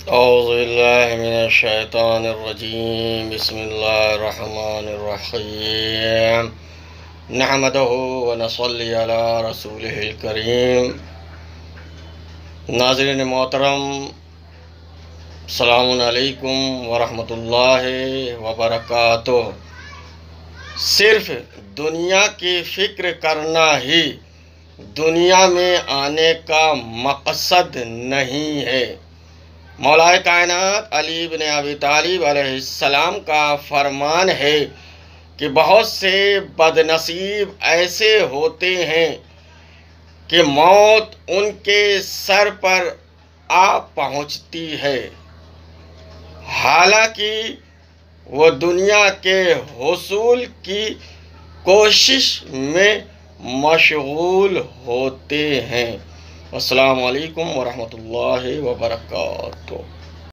اعوذ باللہ من الشیطان الرجیم بسم اللہ الرحمن الرحیم نحمدہ ونصلی علی رسولہ الکریم۔ ناظرین محترم، السلام علیکم ورحمۃ اللہ وبرکاتہ۔ صرف دنیا کی فکر کرنا ہی دنیا میں آنے کا مقصد نہیں ہے۔ مولا کائنات علی بن ابی طالب علیہ السلام کا فرمان ہے کہ بہت سے بد نصیب ایسے ہوتے ہیں کہ موت ان کے سر پر آ پہنچتی ہے، حالانکہ وہ دنیا کے حصول کی کوشش میں مشغول ہوتے ہیں۔ السلام علیکم ورحمۃ اللہ وبرکاتہ۔